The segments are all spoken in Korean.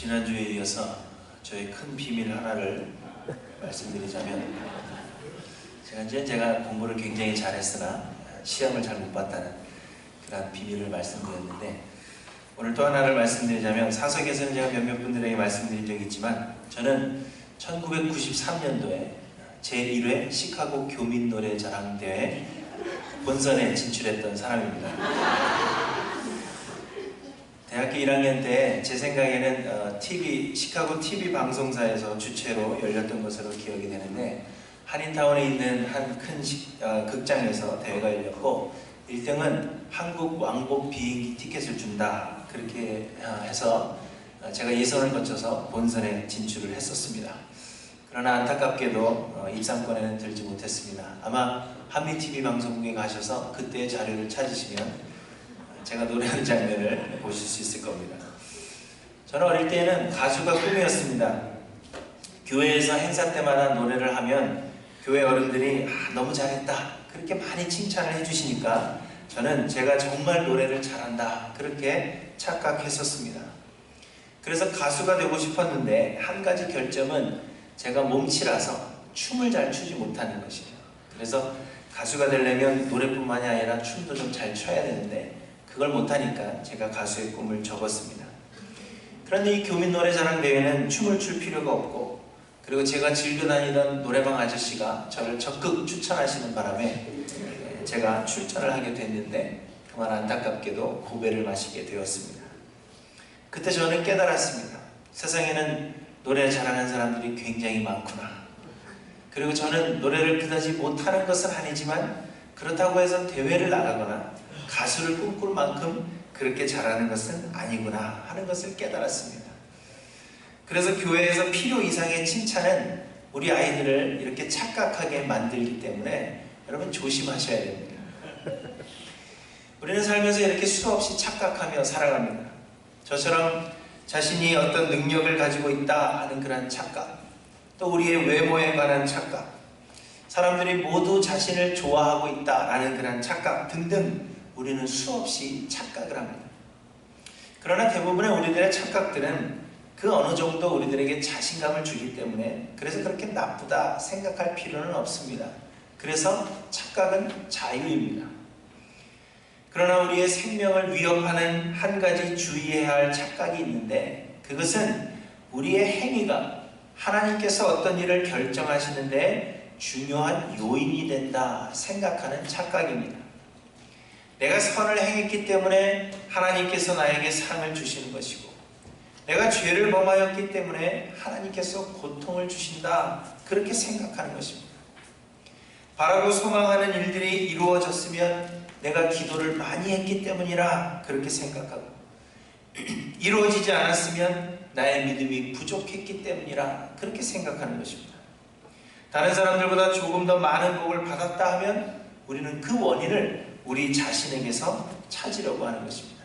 지난주에 이어서 저의 큰 비밀 하나를 말씀드리자면, 지난주엔 제가 공부를 굉장히 잘했으나 시험을 잘 못 봤다는 그런 비밀을 말씀드렸는데, 오늘 또 하나를 말씀드리자면, 사석에서는 제가 몇몇 분들에게 말씀드린 적이 있지만, 저는 1993년도에 제1회 시카고 교민노래자랑대회 본선에 진출했던 사람입니다. 대학교 1학년 때 제 생각에는 시카고 TV 방송사에서 주최로 열렸던 것으로 기억이 되는데, 한인타운에 있는 한 큰 극장에서 대회가 열렸고, 1등은 한국 왕복 비행기 티켓을 준다, 그렇게 해서 제가 예선을 거쳐서 본선에 진출을 했었습니다. 그러나 안타깝게도 입상권에는 들지 못했습니다. 아마 한미TV 방송국에 가셔서 그때의 자료를 찾으시면 제가 노래하는 장면을 보실 수 있을 겁니다. 저는 어릴 때는 가수가 꿈이었습니다. 교회에서 행사 때마다 노래를 하면 교회 어른들이 너무 잘했다, 그렇게 많이 칭찬을 해주시니까 저는 제가 정말 노래를 잘한다, 그렇게 착각했었습니다. 그래서 가수가 되고 싶었는데, 한 가지 결점은 제가 몸치라서 춤을 잘 추지 못하는 것이에요. 그래서 가수가 되려면 노래뿐만이 아니라 춤도 좀 잘 춰야 되는데, 그걸 못하니까 제가 가수의 꿈을 접었습니다. 그런데 이 교민노래자랑대회는 춤을 출 필요가 없고, 그리고 제가 즐겨 다니던 노래방 아저씨가 저를 적극 추천하시는 바람에 제가 출전을 하게 됐는데, 그만 안타깝게도 고배를 마시게 되었습니다. 그때 저는 깨달았습니다. 세상에는 노래 잘하는 사람들이 굉장히 많구나. 그리고 저는 노래를 그다지 못하는 것은 아니지만, 그렇다고 해서 대회를 나가거나 가수를 꿈꿀 만큼 그렇게 잘하는 것은 아니구나 하는 것을 깨달았습니다. 그래서 교회에서 필요 이상의 칭찬은 우리 아이들을 이렇게 착각하게 만들기 때문에 여러분 조심하셔야 됩니다. 우리는 살면서 이렇게 수없이 착각하며 살아갑니다. 저처럼 자신이 어떤 능력을 가지고 있다 하는 그런 착각, 또 우리의 외모에 관한 착각, 사람들이 모두 자신을 좋아하고 있다라는 그런 착각 등등, 우리는 수없이 착각을 합니다. 그러나 대부분의 우리들의 착각들은 그 어느 정도 우리들에게 자신감을 주기 때문에, 그래서 그렇게 나쁘다 생각할 필요는 없습니다. 그래서 착각은 자유입니다. 그러나 우리의 생명을 위협하는 한 가지 주의해야 할 착각이 있는데, 그것은 우리의 행위가 하나님께서 어떤 일을 결정하시는데 중요한 요인이 된다 생각하는 착각입니다. 내가 선을 행했기 때문에 하나님께서 나에게 상을 주시는 것이고, 내가 죄를 범하였기 때문에 하나님께서 고통을 주신다, 그렇게 생각하는 것입니다. 바라고 소망하는 일들이 이루어졌으면 내가 기도를 많이 했기 때문이라 그렇게 생각하고, 이루어지지 않았으면 나의 믿음이 부족했기 때문이라 그렇게 생각하는 것입니다. 다른 사람들보다 조금 더 많은 복을 받았다 하면 우리는 그 원인을 우리 자신에게서 찾으려고 하는 것입니다.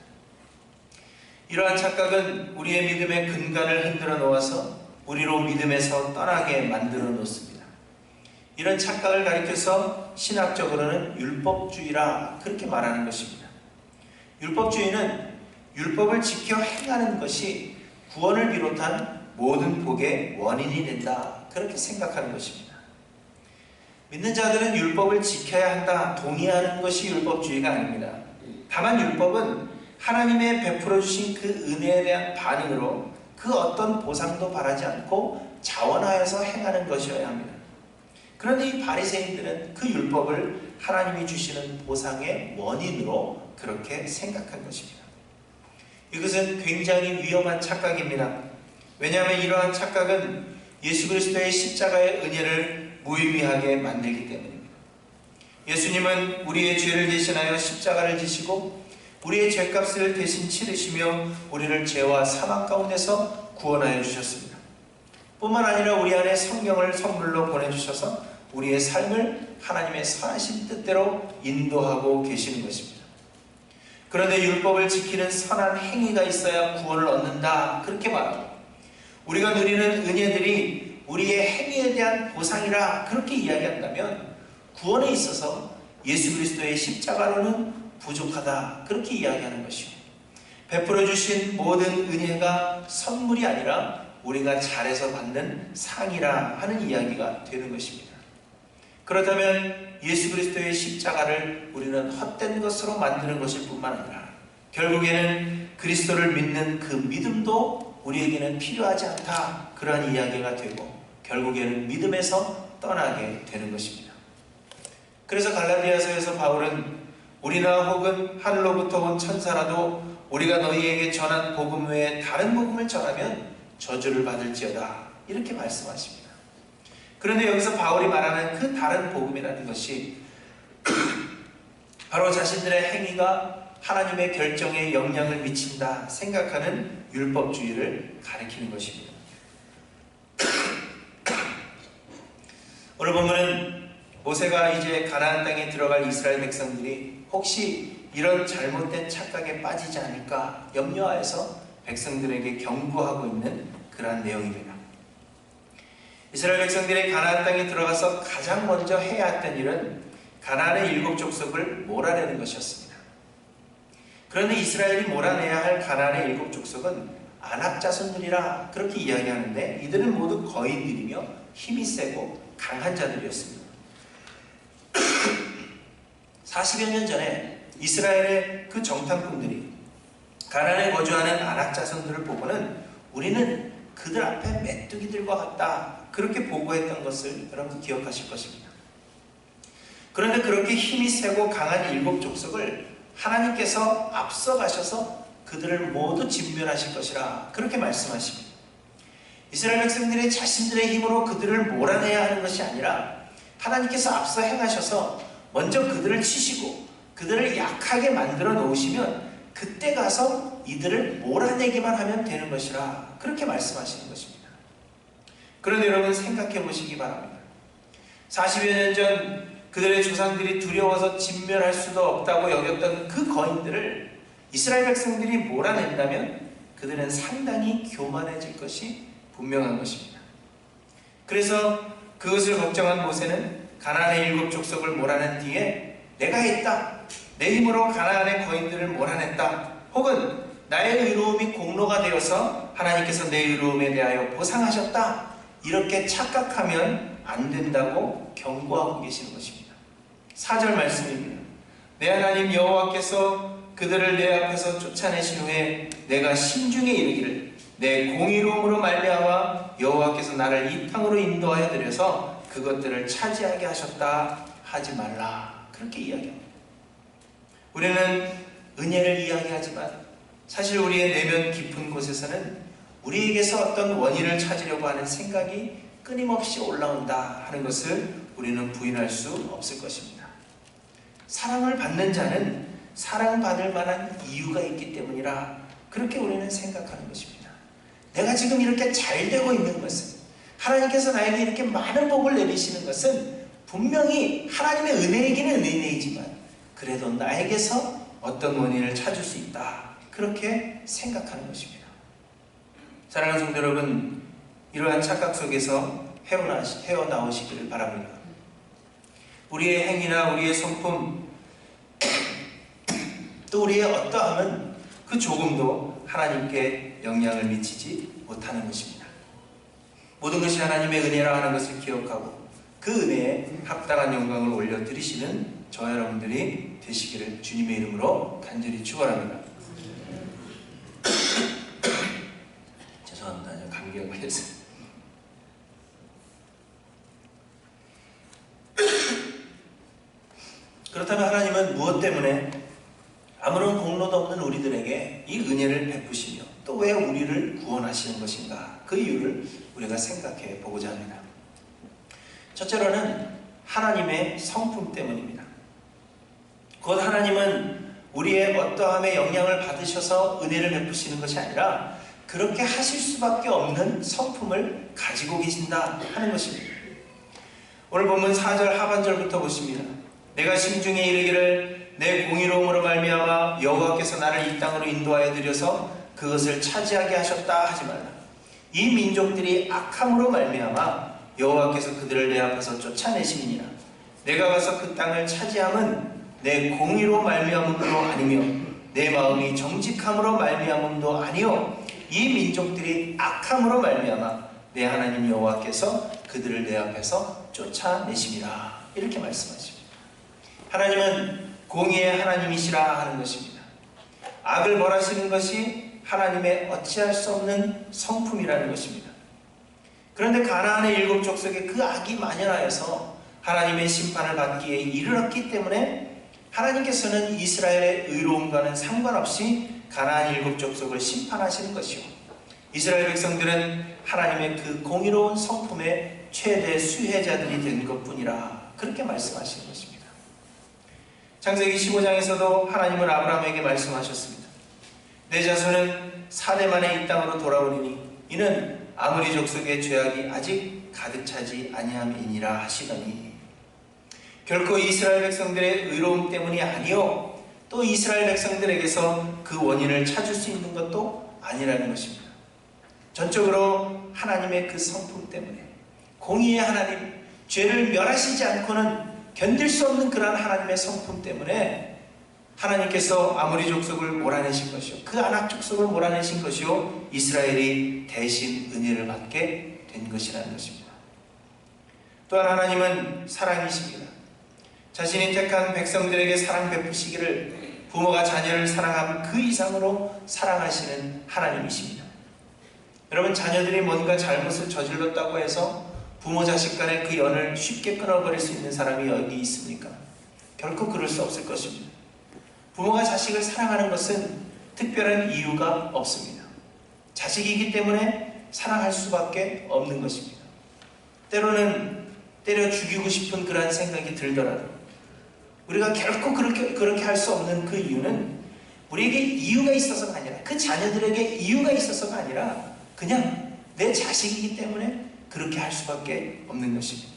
이러한 착각은 우리의 믿음의 근간을 흔들어 놓아서 우리로 믿음에서 떠나게 만들어 놓습니다. 이런 착각을 가리켜서 신학적으로는 율법주의라 그렇게 말하는 것입니다. 율법주의는 율법을 지켜 행하는 것이 구원을 비롯한 모든 복의 원인이 된다, 그렇게 생각하는 것입니다. 믿는 자들은 율법을 지켜야 한다, 동의하는 것이 율법주의가 아닙니다. 다만 율법은 하나님의 베풀어 주신 그 은혜에 대한 반응으로 그 어떤 보상도 바라지 않고 자원하여서 행하는 것이어야 합니다. 그런데 이 바리새인들은 그 율법을 하나님이 주시는 보상의 원인으로 그렇게 생각한 것입니다. 이것은 굉장히 위험한 착각입니다. 왜냐하면 이러한 착각은 예수 그리스도의 십자가의 은혜를 무의미하게 만들기 때문입니다. 예수님은 우리의 죄를 대신하여 십자가를 지시고 우리의 죄값을 대신 치르시며 우리를 죄와 사망 가운데서 구원하여 주셨습니다. 뿐만 아니라 우리 안에 성령을 선물로 보내주셔서 우리의 삶을 하나님의 선하신 뜻대로 인도하고 계시는 것입니다. 그런데 율법을 지키는 선한 행위가 있어야 구원을 얻는다, 그렇게 말하고, 우리가 누리는 은혜들이 우리의 행위에 대한 보상이라 그렇게 이야기한다면, 구원에 있어서 예수 그리스도의 십자가로는 부족하다, 그렇게 이야기하는 것이요, 베풀어 주신 모든 은혜가 선물이 아니라 우리가 잘해서 받는 상이라 하는 이야기가 되는 것입니다. 그렇다면 예수 그리스도의 십자가를 우리는 헛된 것으로 만드는 것일 뿐만 아니라 결국에는 그리스도를 믿는 그 믿음도 우리에게는 필요하지 않다, 그러한 이야기가 되고 결국에는 믿음에서 떠나게 되는 것입니다. 그래서 갈라디아서에서 바울은 우리나 혹은 하늘로부터 온 천사라도 우리가 너희에게 전한 복음 외에 다른 복음을 전하면 저주를 받을지어다, 이렇게 말씀하십니다. 그런데 여기서 바울이 말하는 그 다른 복음이라는 것이 바로 자신들의 행위가 하나님의 결정에 영향을 미친다 생각하는 율법주의를 가리키는 것입니다. 오늘 보면은 모세가 이제 가나안 땅에 들어갈 이스라엘 백성들이 혹시 이런 잘못된 착각에 빠지지 않을까 염려하여서 백성들에게 경고하고 있는 그러한 내용입니다. 이스라엘 백성들이 가나안 땅에 들어가서 가장 먼저 해야 했던 일은 가나안의 7 족속을 몰아내는 것이었습니다. 그런데 이스라엘이 몰아내야 할 가나안의 7 족속은 아낙 자손들이라 그렇게 이야기하는데 이들은 모두 거인들이며 힘이 세고 강한 자들이었습니다. 40여 년 전에 이스라엘의 그 정탐꾼들이 가나안에 거주하는 아낙 자손들을 보고는 우리는 그들 앞에 메뚜기들과 같다, 그렇게 보고했던 것을 여러분 기억하실 것입니다. 그런데 그렇게 힘이 세고 강한 7 족속을 하나님께서 앞서가셔서 그들을 모두 진멸하실 것이라 그렇게 말씀하십니다. 이스라엘 백성들이 자신들의 힘으로 그들을 몰아내야 하는 것이 아니라 하나님께서 앞서 행하셔서 먼저 그들을 치시고 그들을 약하게 만들어 놓으시면 그때 가서 이들을 몰아내기만 하면 되는 것이라 그렇게 말씀하시는 것입니다. 그런데 여러분 생각해 보시기 바랍니다. 40여 년 전 그들의 조상들이 두려워서 진멸할 수도 없다고 여겼던 그 거인들을 이스라엘 백성들이 몰아낸다면 그들은 상당히 교만해질 것이 분명한 것입니다. 그래서 그것을 걱정한 모세는 가나안의 7 족속을 몰아낸 뒤에 내가 했다, 내 힘으로 가나안의 거인들을 몰아냈다, 혹은 나의 의로움이 공로가 되어서 하나님께서 내 의로움에 대하여 보상하셨다, 이렇게 착각하면 안 된다고 경고하고 계시는 것입니다. 4절 말씀입니다. 내 하나님 여호와께서 그들을 내 앞에서 쫓아내신 후에 내가 심중에 이르기를 내 공의로움으로 말미암아 여호와께서 나를 이 땅으로 인도하여 드려서 그것들을 차지하게 하셨다 하지 말라, 그렇게 이야기합니다. 우리는 은혜를 이야기하지만 사실 우리의 내면 깊은 곳에서는 우리에게서 어떤 원인을 찾으려고 하는 생각이 끊임없이 올라온다 하는 것을 우리는 부인할 수 없을 것입니다. 사랑을 받는 자는 사랑받을 만한 이유가 있기 때문이라 그렇게 우리는 생각하는 것입니다. 내가 지금 이렇게 잘 되고 있는 것은, 하나님께서 나에게 이렇게 많은 복을 내리시는 것은 분명히 하나님의 은혜이기는 은혜이지만 그래도 나에게서 어떤 원인을 찾을 수 있다, 그렇게 생각하는 것입니다. 사랑하는 성도 여러분, 이러한 착각 속에서 헤어나오시기를 바랍니다. 우리의 행위나 우리의 성품 또 우리의 어떠함은 그 조금도 하나님께 영향을 미치지 못하는 것입니다. 모든 것이 하나님의 은혜라 하는 것을 기억하고 그 은혜에 합당한 영광을 올려드리시는 저와 여러분들이 되시기를 주님의 이름으로 간절히 축원합니다. 죄송합니다. 감기가 걸렸어요. 그렇다면 하나님은 무엇 때문에 아무런 공로도 없는 우리들에게 이 은혜를 베푸시며 또 왜 우리를 구원하시는 것인가, 그 이유를 우리가 생각해 보고자 합니다. 첫째로는 하나님의 성품 때문입니다. 곧 하나님은 우리의 어떠함에 영향을 받으셔서 은혜를 베푸시는 것이 아니라 그렇게 하실 수밖에 없는 성품을 가지고 계신다 하는 것입니다. 오늘 본문 4절 하반절부터 보십니다. 내가 심중에 이르기를 내 공의로움으로 말미암아 여호와께서 나를 이 땅으로 인도하여 드려서 그것을 차지하게 하셨다 하지 말라. 이 민족들이 악함으로 말미암아 여호와께서 그들을 내 앞에서 쫓아내심이니라. 내가 가서 그 땅을 차지함은 내 공의로 말미암음으로 아니며 내 마음이 정직함으로 말미암음도 아니요 이 민족들이 악함으로 말미암아 내 하나님 여호와께서 그들을 내 앞에서 쫓아내심이라. 이렇게 말씀하십니다. 하나님은 공의의 하나님이시라 하는 것입니다. 악을 벌하시는 것이 하나님의 어찌할 수 없는 성품이라는 것입니다. 그런데 가나안의 7 족속에 그 악이 만연하여서 하나님의 심판을 받기에 이르렀기 때문에 하나님께서는 이스라엘의 의로움과는 상관없이 가나안 7 족속을 심판하시는 것이요 이스라엘 백성들은 하나님의 그 공의로운 성품의 최대 수혜자들이 된 것뿐이라. 그렇게 말씀하시는 것입니다. 창세기 15장에서도 하나님은 아브라함에게 말씀하셨습니다. 내 자손은 4대 만에 이 땅으로 돌아오리니 이는 아무리 족속의 죄악이 아직 가득 차지 아니함이니라 하시더니, 결코 이스라엘 백성들의 의로움 때문이 아니요 또 이스라엘 백성들에게서 그 원인을 찾을 수 있는 것도 아니라는 것입니다. 전적으로 하나님의 그 성품 때문에, 공의의 하나님, 죄를 멸하시지 않고는 견딜 수 없는 그러한 하나님의 성품 때문에 하나님께서 아무리 족속을 몰아내신 것이요 그 아낙 족속을 몰아내신 것이요 이스라엘이 대신 은혜를 받게 된 것이라는 것입니다. 또한 하나님은 사랑이십니다. 자신이 택한 백성들에게 사랑 베푸시기를 부모가 자녀를 사랑함 그 이상으로 사랑하시는 하나님이십니다. 여러분, 자녀들이 뭔가 잘못을 저질렀다고 해서 부모 자식 간의 그 연을 쉽게 끊어버릴 수 있는 사람이 여기 있습니까? 결코 그럴 수 없을 것입니다. 부모가 자식을 사랑하는 것은 특별한 이유가 없습니다. 자식이기 때문에 사랑할 수밖에 없는 것입니다. 때로는 때려 죽이고 싶은 그러한 생각이 들더라도 우리가 결코 그렇게 할 수 없는 그 이유는 우리에게 이유가 있어서가 아니라, 그 자녀들에게 이유가 있어서가 아니라 그냥 내 자식이기 때문에 그렇게 할 수밖에 없는 것입니다.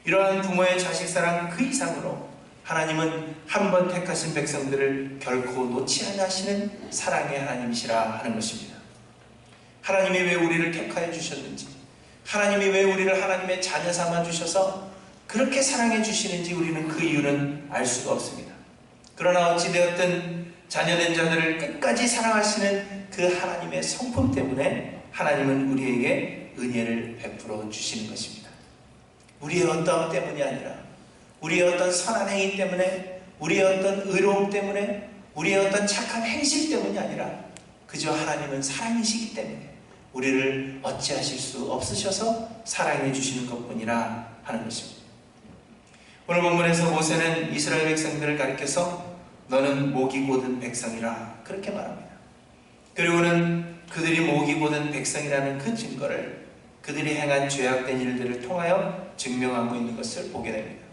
이러한 부모의 자식 사랑 그 이상으로 하나님은 한 번 택하신 백성들을 결코 놓지 않으시는 사랑의 하나님이시라 하는 것입니다. 하나님이 왜 우리를 택하여 주셨는지, 하나님이 왜 우리를 하나님의 자녀 삼아 주셔서 그렇게 사랑해 주시는지 우리는 그 이유는 알 수가 없습니다. 그러나 어찌되었든 자녀된 자들을 끝까지 사랑하시는 그 하나님의 성품 때문에 하나님은 우리에게 은혜를 베풀어 주시는 것입니다. 우리의 어떠함 때문이 아니라, 우리의 어떤 선한 행위 때문에, 우리의 어떤 의로움 때문에, 우리의 어떤 착한 행실 때문이 아니라 그저 하나님은 사랑이시기 때문에 우리를 어찌하실 수 없으셔서 사랑해 주시는 것뿐이라 하는 것입니다. 오늘 본문에서 모세는 이스라엘 백성들을 가리켜서 너는 목이 곧은 백성이라 그렇게 말합니다. 그리고는 그들이 목이 곧은 백성이라는 그 증거를 그들이 행한 죄악된 일들을 통하여 증명하고 있는 것을 보게 됩니다.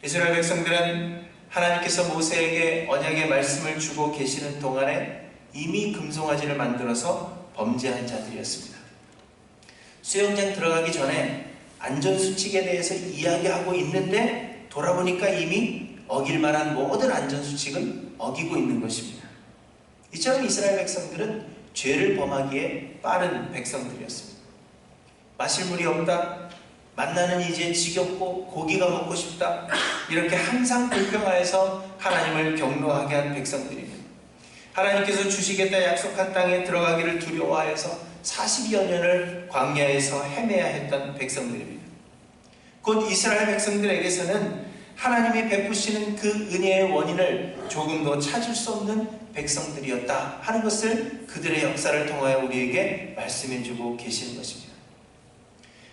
이스라엘 백성들은 하나님께서 모세에게 언약의 말씀을 주고 계시는 동안에 이미 금송아지를 만들어서 범죄한 자들이었습니다. 수영장 들어가기 전에 안전수칙에 대해서 이야기하고 있는데 돌아보니까 이미 어길 만한 모든 안전수칙은 어기고 있는 것입니다. 이처럼 이스라엘 백성들은 죄를 범하기에 빠른 백성들이었습니다. 마실 물이 없다, 만나는 이제 지겹고 고기가 먹고 싶다, 이렇게 항상 불평하여서 하나님을 경노하게 한 백성들입니다. 하나님께서 주시겠다 약속한 땅에 들어가기를 두려워하여서 40여 년을 광야에서 헤매야 했던 백성들입니다. 곧 이스라엘 백성들에게서는 하나님이 베푸시는 그 은혜의 원인을 조금도 찾을 수 없는 백성들이었다 하는 것을 그들의 역사를 통하여 우리에게 말씀해주고 계시는 것입니다.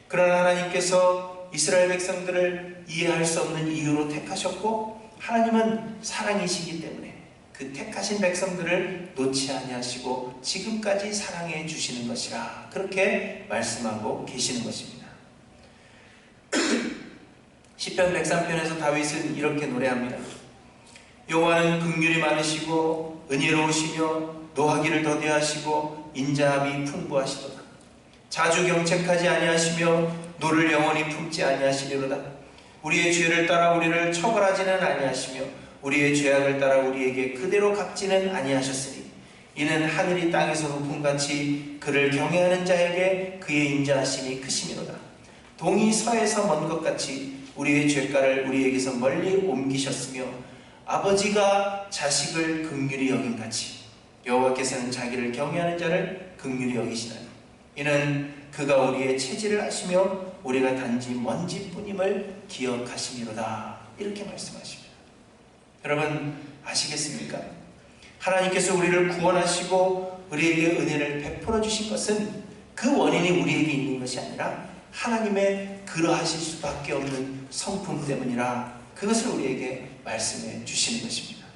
그러나 하나님께서 이스라엘 백성들을 이해할 수 없는 이유로 택하셨고, 하나님은 사랑이시기 때문에 그 택하신 백성들을 놓지 아니하시고 지금까지 사랑해 주시는 것이라 그렇게 말씀하고 계시는 것입니다. 시편 103편에서 다윗은 이렇게 노래합니다. 여호와는 긍휼이 많으시고 은혜로우시며 노하기를 더디하시고 인자함이 풍부하시도다. 자주 경책하지 아니하시며 노를 영원히 품지 아니하시리로다. 우리의 죄를 따라 우리를 처벌하지는 아니하시며 우리의 죄악을 따라 우리에게 그대로 갚지는 아니하셨으니 이는 하늘이 땅에서 높음같이 그를 경외하는 자에게 그의 인자하심이 크심이로다. 동이 서에서 먼 것 같이 우리의 죄가를 우리에게서 멀리 옮기셨으며 아버지가 자식을 긍휼히 여김같이 여호와께서는 자기를 경외하는 자를 긍휼히 여기시나니 이는 그가 우리의 체질을 아시며 우리가 단지 먼지뿐임을 기억하시미로다. 이렇게 말씀하십니다. 여러분 아시겠습니까? 하나님께서 우리를 구원하시고 우리에게 은혜를 베풀어 주신 것은 그 원인이 우리에게 있는 것이 아니라 하나님의 그러하실 수밖에 없는 성품 때문이라 그것을 우리에게 말씀해 주시는 것입니다.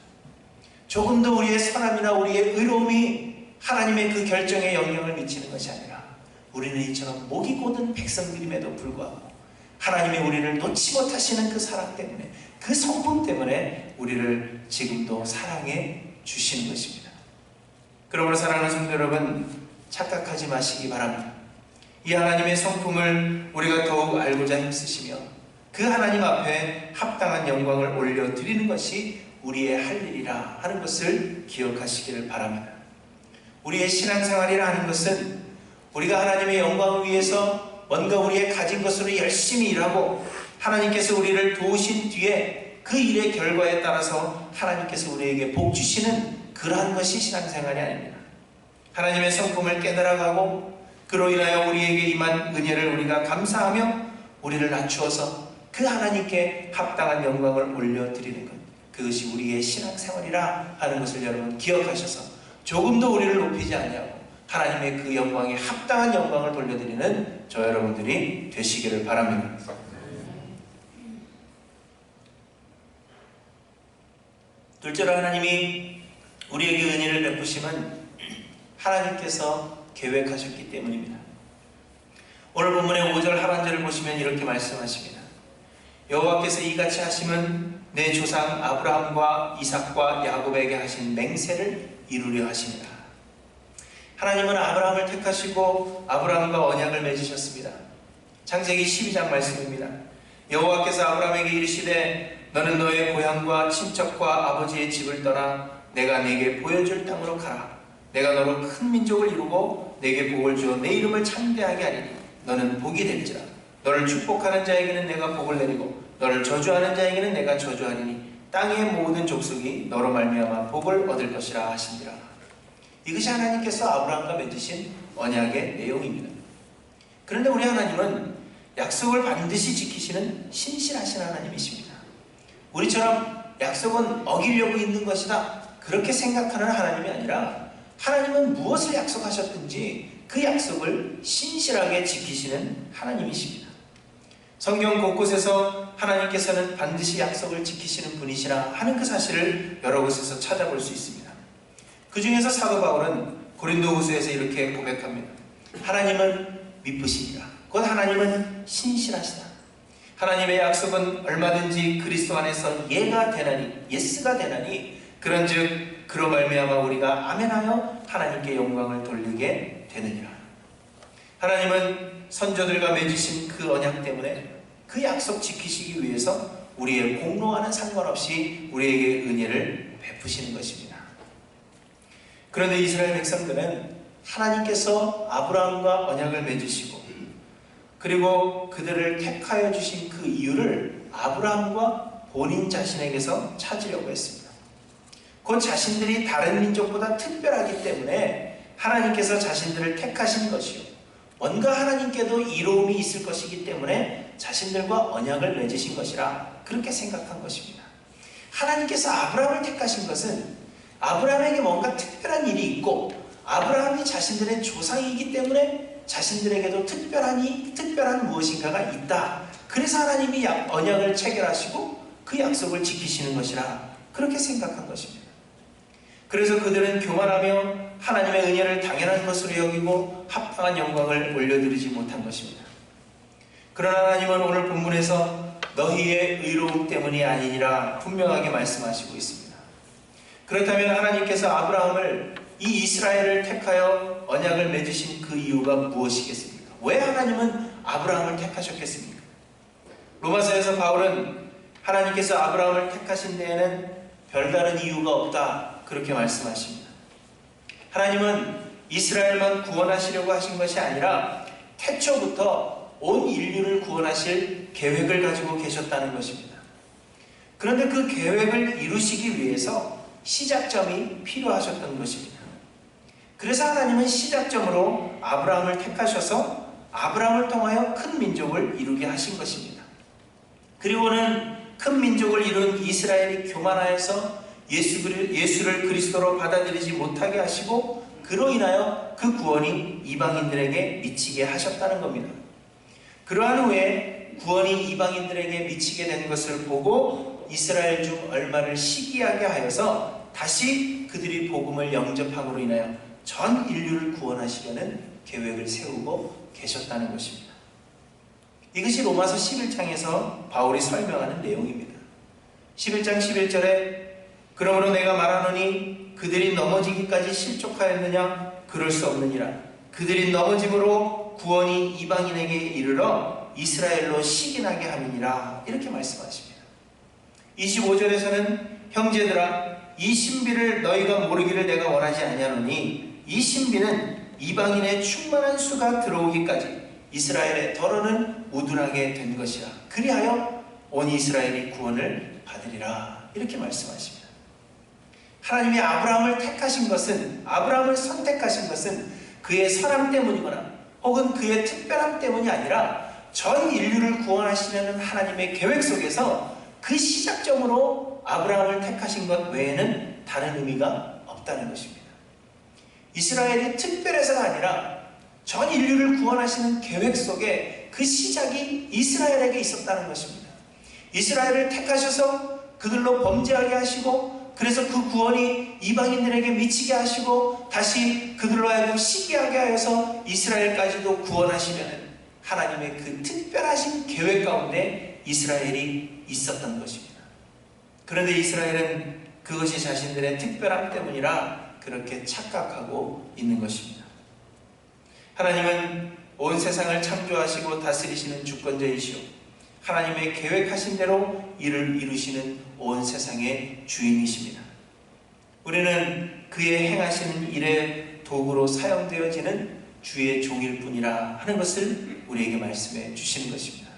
조금 더 우리의 선함이나 우리의 의로움이 하나님의 그 결정에 영향을 미치는 것이 아니라 우리는 이처럼 목이 곧은 백성들임에도 불구하고 하나님의 우리를 놓지 못하시는 그 사랑 때문에 그 성품 때문에 우리를 지금도 사랑해 주시는 것입니다. 그러므로 사랑하는 성도 여러분 착각하지 마시기 바랍니다. 이 하나님의 성품을 우리가 더욱 알고자 힘쓰시며 그 하나님 앞에 합당한 영광을 올려드리는 것이 우리의 할 일이라 하는 것을 기억하시기를 바랍니다. 우리의 신앙생활이라 하는 것은 우리가 하나님의 영광을 위해서 뭔가 우리의 가진 것으로 열심히 일하고 하나님께서 우리를 도우신 뒤에 그 일의 결과에 따라서 하나님께서 우리에게 복 주시는 그러한 것이 신앙생활이 아닙니다. 하나님의 성품을 깨달아가고 그로 인하여 우리에게 임한 은혜를 우리가 감사하며 우리를 낮추어서 그 하나님께 합당한 영광을 올려드리는 것, 그것이 우리의 신앙생활이라 하는 것을 여러분 기억하셔서 조금도 우리를 높이지 아니하고 하나님의 그 영광에 합당한 영광을 돌려드리는 저 여러분들이 되시기를 바랍니다. 둘째로 하나님이 우리에게 은혜를 베푸심은 하나님께서 계획하셨기 때문입니다. 오늘 본문의 5절 하반절을 보시면 이렇게 말씀하십니다. 여호와께서 이같이 하심은 내 조상 아브라함과 이삭과 야곱에게 하신 맹세를 이루려 하십니다. 하나님은 아브라함을 택하시고 아브라함과 언약을 맺으셨습니다. 창세기 12장 말씀입니다. 여호와께서 아브라함에게 이르시되 너는 너의 고향과 친척과 아버지의 집을 떠나 내가 네게 보여줄 땅으로 가라. 내가 너로 큰 민족을 이루고 네게 복을 주어 내 이름을 창대하게 하리니 너는 복이 될지라. 너를 축복하는 자에게는 내가 복을 내리고 너를 저주하는 자에게는 내가 저주하리니 땅의 모든 족속이 너로 말미암아 복을 얻을 것이라 하신지라. 이것이 하나님께서 아브라함과 맺으신 언약의 내용입니다. 그런데 우리 하나님은 약속을 반드시 지키시는 신실하신 하나님이십니다. 우리처럼 약속은 어기려고 있는 것이다 그렇게 생각하는 하나님이 아니라 하나님은 무엇을 약속하셨든지 그 약속을 신실하게 지키시는 하나님이십니다. 성경 곳곳에서 하나님께서는 반드시 약속을 지키시는 분이시라 하는 그 사실을 여러 곳에서 찾아볼 수 있습니다. 그 중에서 사도 바울은 고린도후서에서 이렇게 고백합니다. 하나님은 미쁘시니라. 곧 하나님은 신실하시다. 하나님의 약속은 얼마든지 그리스도 안에서 예가 되나니, 예스가 되나니 그런즉 그로 말미암아 우리가 아멘하여 하나님께 영광을 돌리게 되느니라. 하나님은 선조들과 맺으신 그 언약 때문에 그 약속 지키시기 위해서 우리의 공로와는 상관없이 우리에게 은혜를 베푸시는 것입니다. 그런데 이스라엘 백성들은 하나님께서 아브라함과 언약을 맺으시고 그리고 그들을 택하여 주신 그 이유를 아브라함과 본인 자신에게서 찾으려고 했습니다. 곧 자신들이 다른 민족보다 특별하기 때문에 하나님께서 자신들을 택하신 것이요 뭔가 하나님께도 이로움이 있을 것이기 때문에 자신들과 언약을 맺으신 것이라 그렇게 생각한 것입니다. 하나님께서 아브라함을 택하신 것은 아브라함에게 뭔가 특별한 일이 있고 아브라함이 자신들의 조상이기 때문에 자신들에게도 특별한 무엇인가가 있다. 그래서 하나님이 언약을 체결하시고 그 약속을 지키시는 것이라 그렇게 생각한 것입니다. 그래서 그들은 교만하며 하나님의 은혜를 당연한 것으로 여기고 합당한 영광을 올려드리지 못한 것입니다. 그러나 하나님은 오늘 본문에서 너희의 의로움 때문이 아니니라 분명하게 말씀하시고 있습니다. 그렇다면 하나님께서 아브라함을 이 이스라엘을 택하여 언약을 맺으신 그 이유가 무엇이겠습니까? 왜 하나님은 아브라함을 택하셨겠습니까? 로마서에서 바울은 하나님께서 아브라함을 택하신 데에는 별다른 이유가 없다 그렇게 말씀하십니다. 하나님은 이스라엘만 구원하시려고 하신 것이 아니라 태초부터 온 인류를 구원하실 계획을 가지고 계셨다는 것입니다. 그런데 그 계획을 이루시기 위해서 시작점이 필요하셨던 것입니다. 그래서 하나님은 시작점으로 아브라함을 택하셔서 아브라함을 통하여 큰 민족을 이루게 하신 것입니다. 그리고는 큰 민족을 이룬 이스라엘이 교만하여서 예수를 그리스도로 받아들이지 못하게 하시고 그로 인하여 그 구원이 이방인들에게 미치게 하셨다는 겁니다. 그러한 후에 구원이 이방인들에게 미치게 된 것을 보고 이스라엘 중 얼마를 시기하게 하여서 다시 그들이 복음을 영접함으로 인하여 전 인류를 구원하시려는 계획을 세우고 계셨다는 것입니다. 이것이 로마서 11장에서 바울이 설명하는 내용입니다. 11장 11절에 그러므로 내가 말하노니 그들이 넘어지기까지 실족하였느냐? 그럴 수 없느니라. 그들이 넘어짐으로 구원이 이방인에게 이르러 이스라엘로 시기나게 함이니라. 이렇게 말씀하십니다. 25절에서는 형제들아 이 신비를 너희가 모르기를 내가 원하지 아니하노니 이 신비는 이방인의 충만한 수가 들어오기까지 이스라엘의 덜어는 우둔하게 된 것이라. 그리하여 온 이스라엘이 구원을 받으리라. 이렇게 말씀하십니다. 하나님이 아브라함을 택하신 것은, 아브라함을 선택하신 것은 그의 선함 때문이거나 혹은 그의 특별함 때문이 아니라 전 인류를 구원하시려는 하나님의 계획 속에서 그 시작점으로 아브라함을 택하신 것 외에는 다른 의미가 없다는 것입니다. 이스라엘이 특별해서가 아니라 전 인류를 구원하시는 계획 속에 그 시작이 이스라엘에게 있었다는 것입니다. 이스라엘을 택하셔서 그들로 범죄하게 하시고 그래서 그 구원이 이방인들에게 미치게 하시고 다시 그들로 하여금 시기하게 하여서 이스라엘까지도 구원하시려는 하나님의 그 특별하신 계획 가운데 이스라엘이 있었던 것입니다. 그런데 이스라엘은 그것이 자신들의 특별함 때문이라 그렇게 착각하고 있는 것입니다. 하나님은 온 세상을 창조하시고 다스리시는 주권자이시오 하나님의 계획하신 대로 일을 이루시는 온 세상의 주인이십니다. 우리는 그의 행하시는 일의 도구로 사용되어지는 주의 종일 뿐이라 하는 것을 우리에게 말씀해 주시는 것입니다.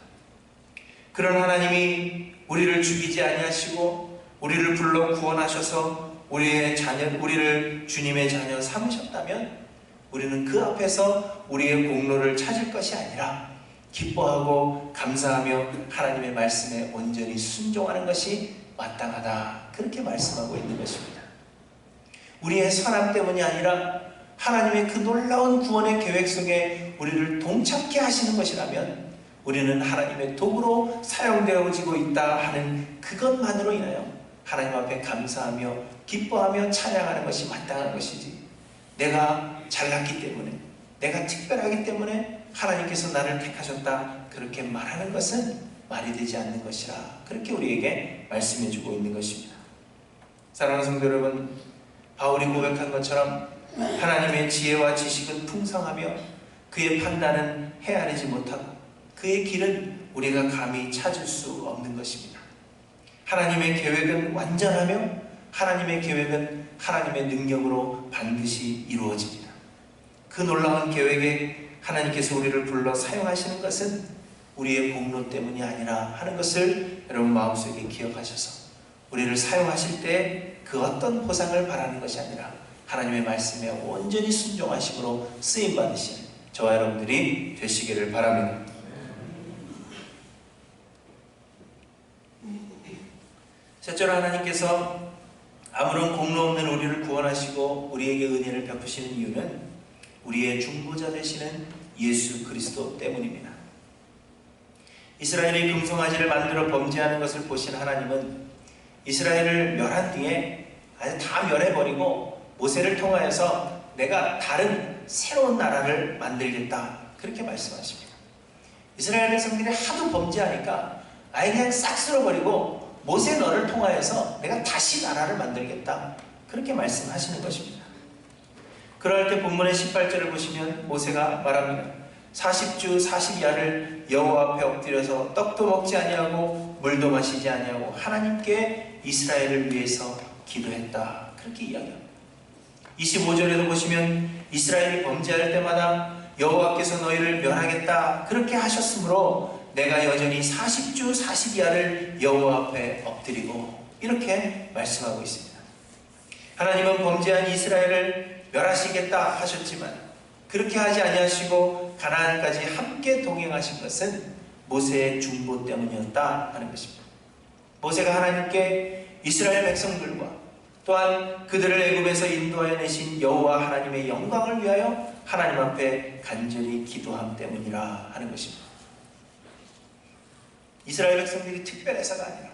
그런 하나님이 우리를 죽이지 아니하시고 우리를 불러 구원하셔서 우리를 주님의 자녀 삼으셨다면 우리는 그 앞에서 우리의 공로를 찾을 것이 아니라 기뻐하고 감사하며 하나님의 말씀에 온전히 순종하는 것이 마땅하다. 그렇게 말씀하고 있는 것입니다. 우리의 선함 때문이 아니라 하나님의 그 놀라운 구원의 계획 속에 우리를 동참케 하시는 것이라면 우리는 하나님의 도구로 사용되어지고 있다 하는 그것만으로 인하여 하나님 앞에 감사하며 기뻐하며 찬양하는 것이 마땅한 것이지, 내가 잘났기 때문에, 내가 특별하기 때문에 하나님께서 나를 택하셨다 그렇게 말하는 것은 말이 되지 않는 것이라 그렇게 우리에게 말씀해 주고 있는 것입니다. 사랑하는 성도 여러분, 바울이 고백한 것처럼 하나님의 지혜와 지식은 풍성하며 그의 판단은 헤아리지 못하고 그의 길은 우리가 감히 찾을 수 없는 것입니다. 하나님의 계획은 완전하며 하나님의 계획은 하나님의 능력으로 반드시 이루어집니다. 그 놀라운 계획에 하나님께서 우리를 불러 사용하시는 것은 우리의 공로 때문이 아니라 하는 것을 여러분 마음속에 기억하셔서 우리를 사용하실 때 그 어떤 보상을 바라는 것이 아니라 하나님의 말씀에 온전히 순종하심으로 쓰임받으시는 저와 여러분들이 되시기를 바랍니다. 셋째로 하나님께서 아무런 공로 없는 우리를 구원하시고 우리에게 은혜를 베푸시는 이유는 우리의 중보자 되시는 예수 그리스도 때문입니다. 이스라엘이 금송아지를 만들어 범죄하는 것을 보신 하나님은 이스라엘을 멸한 뒤에 아주 다 멸해버리고 모세를 통하여서 내가 다른 새로운 나라를 만들겠다 그렇게 말씀하십니다. 이스라엘 백성들이 하도 범죄하니까 아예 그냥 싹 쓸어버리고 모세 너를 통하여서 내가 다시 나라를 만들겠다 그렇게 말씀하시는 것입니다. 그럴 때 본문의 18절을 보시면 모세가 말합니다. 40주 40야를 여호와 앞에 엎드려서 떡도 먹지 아니하고 물도 마시지 아니하고 하나님께 이스라엘을 위해서 기도했다 그렇게 이야기합니다. 25절에도 보시면 이스라엘이 범죄할 때마다 여호와께서 너희를 멸하겠다 그렇게 하셨으므로 내가 여전히 40주 40야를 여호와 앞에 엎드리고 이렇게 말씀하고 있습니다. 하나님은 범죄한 이스라엘을 멸하시겠다 하셨지만 그렇게 하지 아니하시고 가나안까지 함께 동행하신 것은 모세의 중보 때문이었다 하는 것입니다. 모세가 하나님께 이스라엘 백성들과 또한 그들을 애굽에서 인도하여 내신 여호와 하나님의 영광을 위하여 하나님 앞에 간절히 기도함 때문이라 하는 것입니다. 이스라엘 백성들이 특별해서가 아니라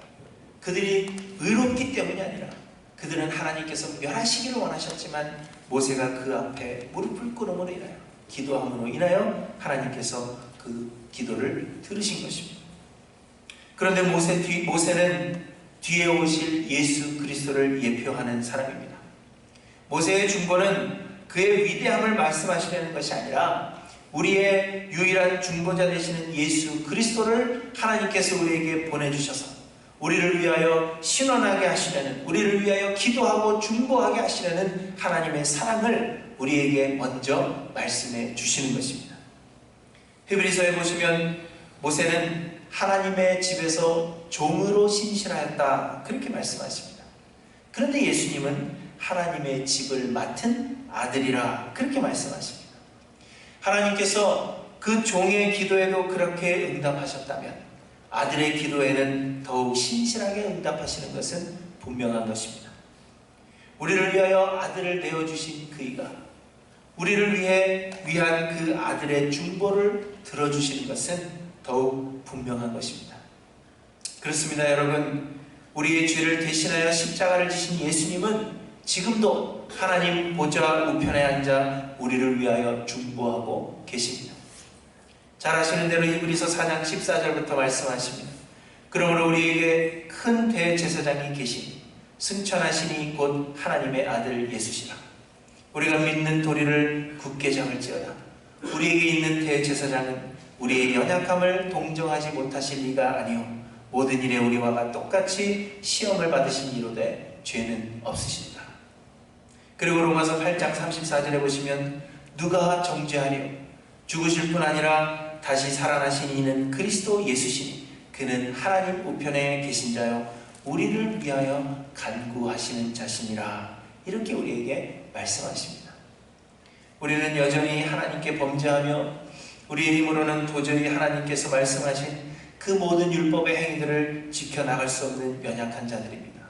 그들이 의롭기 때문이 아니라 그들은 하나님께서 멸하시기를 원하셨지만 모세가 그 앞에 무릎을 꿇음으로 인하여 기도함으로 인하여 하나님께서 그 기도를 들으신 것입니다. 그런데 모세는 뒤에 오실 예수 그리스도를 예표하는 사람입니다. 모세의 중보는 그의 위대함을 말씀하시려는 것이 아니라 우리의 유일한 중보자 되시는 예수 그리스도를 하나님께서 우리에게 보내주셔서 우리를 위하여 신원하게 하시려는, 우리를 위하여 기도하고 중보하게 하시려는 하나님의 사랑을 우리에게 먼저 말씀해 주시는 것입니다. 히브리서에 보시면 모세는 하나님의 집에서 종으로 신실하였다 그렇게 말씀하십니다. 그런데 예수님은 하나님의 집을 맡은 아들이라 그렇게 말씀하십니다. 하나님께서 그 종의 기도에도 그렇게 응답하셨다면 아들의 기도에는 더욱 신실하게 응답하시는 것은 분명한 것입니다. 우리를 위하여 아들을 내어주신 그이가 우리를 위한 그 아들의 중보를 들어주시는 것은 더욱 분명한 것입니다. 그렇습니다, 여러분. 우리의 죄를 대신하여 십자가를 지신 예수님은 지금도 하나님 보좌 우편에 앉아 우리를 위하여 중보하고 계십니다. 잘 아시는 대로 히브리서 4장 14절부터 말씀하십니다. 그러므로 우리에게 큰 대제사장이 계시니 승천하시니 곧 하나님의 아들 예수시라. 우리가 믿는 도리를 굳게 잡을지어다. 우리에게 있는 대제사장은 우리의 연약함을 동정하지 못하실 리가 아니요 모든 일에 우리와 똑같이 시험을 받으신 이로되 죄는 없으신다. 그리고 로마서 8장 34절에 보시면 누가 정죄하리요 죽으실 뿐 아니라 다시 살아나신 이는 그리스도 예수시니 그는 하나님 우편에 계신 자요 우리를 위하여 간구하시는 자시니라. 이렇게 우리에게 말씀하십니다. 우리는 여전히 하나님께 범죄하며 우리의 힘으로는 도저히 하나님께서 말씀하신 그 모든 율법의 행위들을 지켜나갈 수 없는 연약한 자들입니다.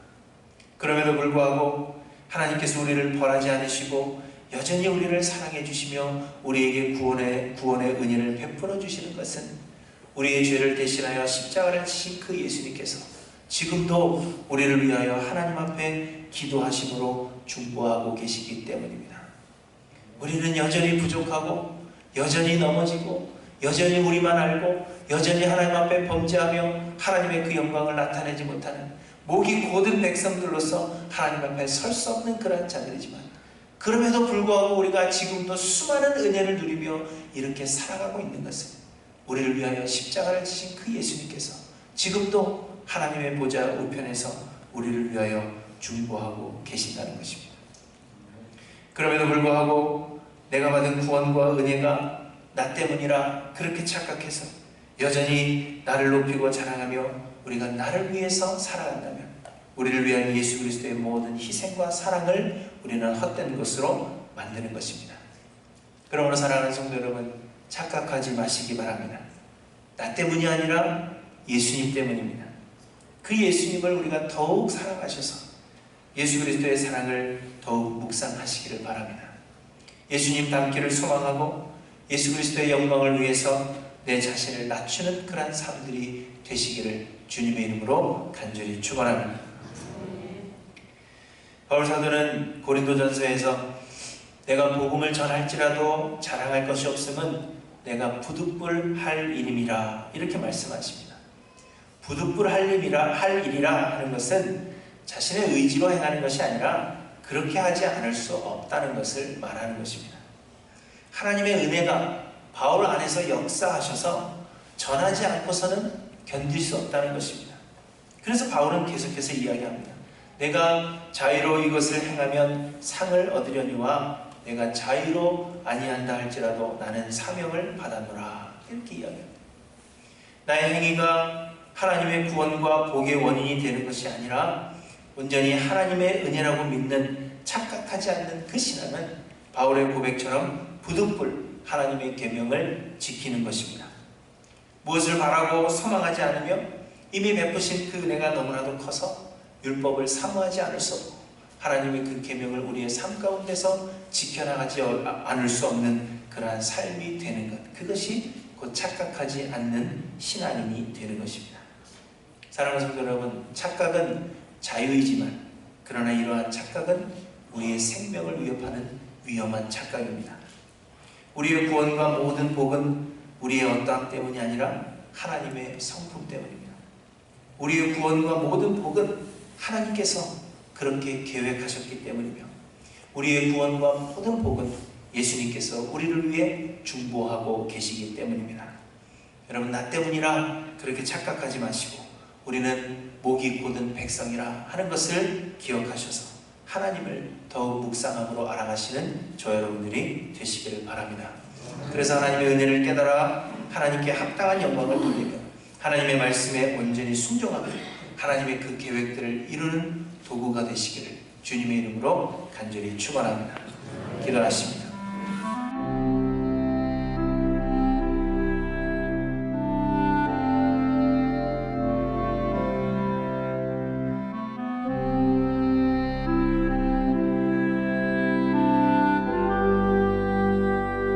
그럼에도 불구하고 하나님께서 우리를 벌하지 않으시고 여전히 우리를 사랑해 주시며 우리에게 구원의 은혜를 베풀어 주시는 것은 우리의 죄를 대신하여 십자가를 지신 그 예수님께서 지금도 우리를 위하여 하나님 앞에 기도하심으로 중보하고 계시기 때문입니다. 우리는 여전히 부족하고 여전히 넘어지고 여전히 우리만 알고 여전히 하나님 앞에 범죄하며 하나님의 그 영광을 나타내지 못하는 목이 곧은 백성들로서 하나님 앞에 설 수 없는 그러한 자들이지만 그럼에도 불구하고 우리가 지금도 수많은 은혜를 누리며 이렇게 살아가고 있는 것은 우리를 위하여 십자가를 지신 그 예수님께서 지금도 하나님의 보좌 우편에서 우리를 위하여 중보하고 계신다는 것입니다. 그럼에도 불구하고 내가 받은 구원과 은혜가 나 때문이라 그렇게 착각해서 여전히 나를 높이고 자랑하며 우리가 나를 위해서 살아간다면 우리를 위한 예수 그리스도의 모든 희생과 사랑을 우리는 헛된 것으로 만드는 것입니다. 그러므로 사랑하는 성도 여러분, 착각하지 마시기 바랍니다. 나 때문이 아니라 예수님 때문입니다. 그 예수님을 우리가 더욱 사랑하셔서 예수 그리스도의 사랑을 더욱 묵상하시기를 바랍니다. 예수님 닮기를 소망하고 예수 그리스도의 영광을 위해서 내 자신을 낮추는 그러한 삶들이 되시기를 주님의 이름으로 간절히 축원합니다. 바울 사도는 고린도전서에서 내가 복음을 전할지라도 자랑할 것이 없음은 내가 부득불할 일임이라 이렇게 말씀하십니다. 부득불할 일이라 하는 것은 자신의 의지로 행하는 것이 아니라 그렇게 하지 않을 수 없다는 것을 말하는 것입니다. 하나님의 은혜가 바울 안에서 역사하셔서 전하지 않고서는 견딜 수 없다는 것입니다. 그래서 바울은 계속해서 이야기합니다. 내가 자유로 이것을 행하면 상을 얻으려니와 내가 자유로 아니한다 할지라도 나는 사명을 받았노라. 이렇게 이야기합니다. 나의 행위가 하나님의 구원과 복의 원인이 되는 것이 아니라 온전히 하나님의 은혜라고 믿는 착각하지 않는 그 신앙은 바울의 고백처럼 부득불 하나님의 계명을 지키는 것입니다. 무엇을 바라고 소망하지 않으며 이미 베푸신 그 은혜가 너무나도 커서 율법을 사모하지 않을 수 없고 하나님의 그 계명을 우리의 삶 가운데서 지켜나가지 않을 수 없는 그러한 삶이 되는 것, 그것이 곧 착각하지 않는 신앙인이 되는 것입니다. 사랑하는 성도 여러분, 착각은 자유이지만 그러나 이러한 착각은 우리의 생명을 위협하는 위험한 착각입니다. 우리의 구원과 모든 복은 우리의 어떠함 때문이 아니라 하나님의 성품 때문입니다. 우리의 구원과 모든 복은 하나님께서 그렇게 계획하셨기 때문이며 우리의 구원과 모든 복은 예수님께서 우리를 위해 중보하고 계시기 때문입니다. 여러분, 나 때문이라 그렇게 착각하지 마시고 우리는 목이 곧은 백성이라 하는 것을 기억하셔서 하나님을 더욱 묵상함으로 알아가시는 저 여러분들이 되시기를 바랍니다. 그래서 하나님의 은혜를 깨달아 하나님께 합당한 영광을 돌리며 하나님의 말씀에 온전히 순종하며 하나님의 그 계획들을 이루는 도구가 되시기를 주님의 이름으로 간절히 축원합니다. 기도하십니다.